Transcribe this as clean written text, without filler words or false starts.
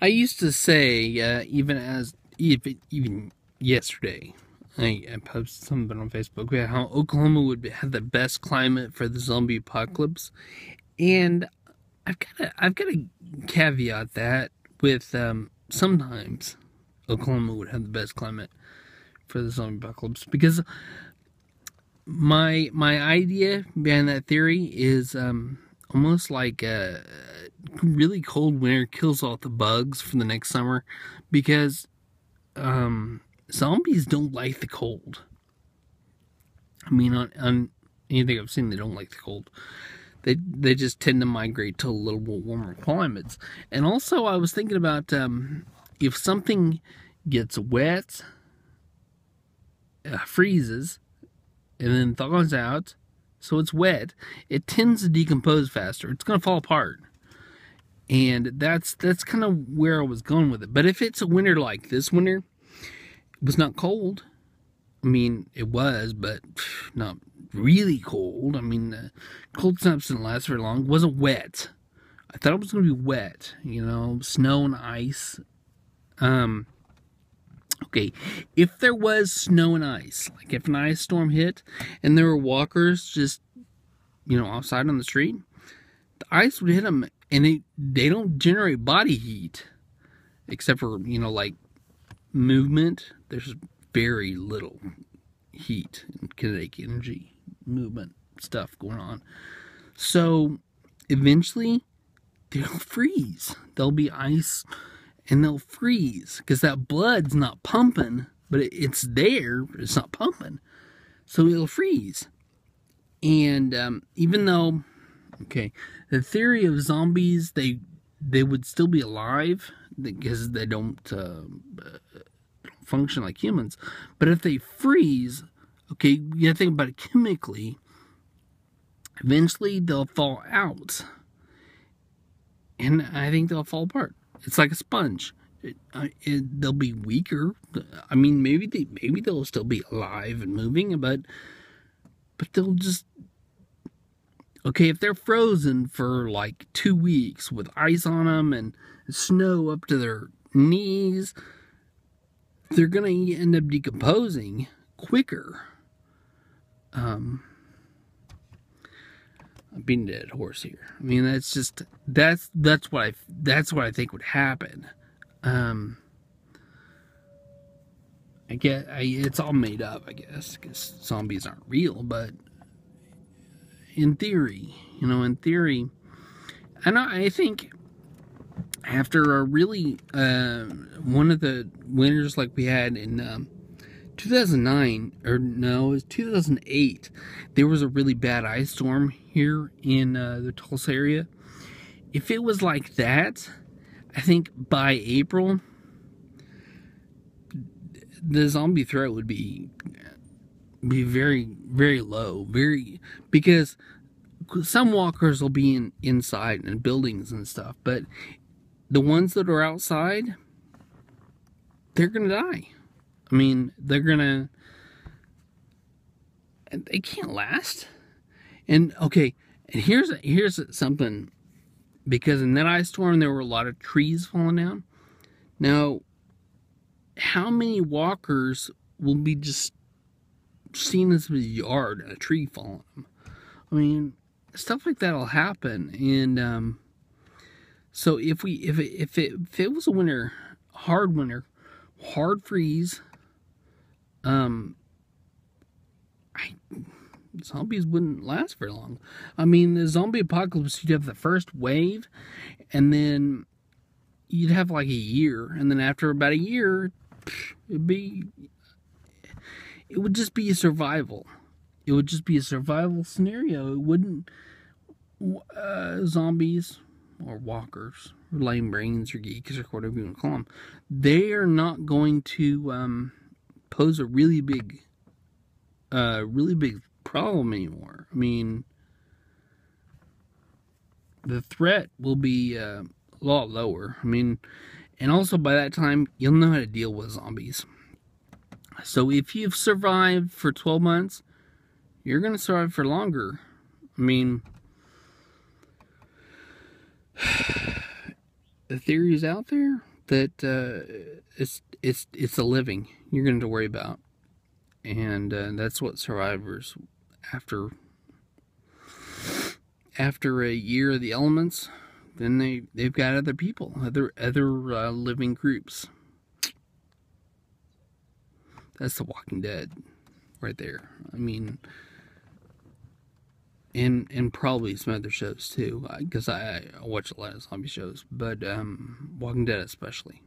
I used to say, even yesterday, I posted something on Facebook about how Oklahoma would have the best climate for the zombie apocalypse, and I've got to caveat that with sometimes Oklahoma would have the best climate for the zombie apocalypse, because my idea behind that theory is almost like a really cold winter kills all the bugs for the next summer, because zombies don't like the cold. I mean, on anything I've seen, they don't like the cold. They just tend to migrate to a little bit warmer climates. And also, I was thinking about if something gets wet, freezes, and then thaws out, so it's wet, it tends to decompose faster. It's going to fall apart. And that's kind of where I was going with it. But if it's a winter like this winter, it was not cold. I mean, it was, but not really cold. I mean, the cold snaps didn't last very long. It wasn't wet. I thought it was going to be wet, snow and ice. Okay, if there was snow and ice, like if an ice storm hit and there were walkers just, outside on the street, the ice would hit them, and they don't generate body heat, except for, like movement. There's very little heat and kinetic energy movement stuff going on. So eventually they'll freeze. There'll be ice and they'll freeze because that blood's not pumping, but it's there, but it's not pumping. So it'll freeze. And even though, the theory of zombies, they would still be alive because they don't function like humans. But if they freeze, you gotta think about it chemically, eventually they'll fall out. And I think they'll fall apart. It's like a sponge. They'll be weaker. I mean, maybe they'll still be alive and moving, but they'll just... if they're frozen for like 2 weeks with ice on them and snow up to their knees, they're going to end up decomposing quicker. I'm beating a dead horse here. I mean, that's what I think would happen. It's all made up, I guess, because zombies aren't real, but in theory, and I think after a really one of the winters like we had in 2009, or no, it was 2008, there was a really bad ice storm here in the Tulsa area. If it was like that, I think by April, the zombie threat would be very, very low, because some walkers will be inside in buildings and stuff, but the ones that are outside, they're gonna die. I mean, they can't last. And here's something, because in that ice storm there were a lot of trees falling down. Now, how many walkers will be just seen as a yard and a tree falling on them? I mean, stuff like that'll happen. And so if it was a winter, hard freeze, zombies wouldn't last very long. I mean, the zombie apocalypse, you'd have the first wave, and then you'd have like a year, and then after about a year, it would just be a survival. It would just be a survival scenario. It wouldn't zombies or walkers or lame brains or geeks or whatever you want to call them. They are not going to pose a really big problem anymore. I mean, the threat will be a lot lower. I mean, and also by that time, you'll know how to deal with zombies. So if you've survived for 12 months, you're going to survive for longer. I mean, the theory is out there, that it's a living you're going to worry about, and that's what survivors after a year of the elements, then they've got other people, other living groups. That's The Walking Dead right there. I mean, and probably some other shows too, because I watch a lot of zombie shows, but Walking Dead especially.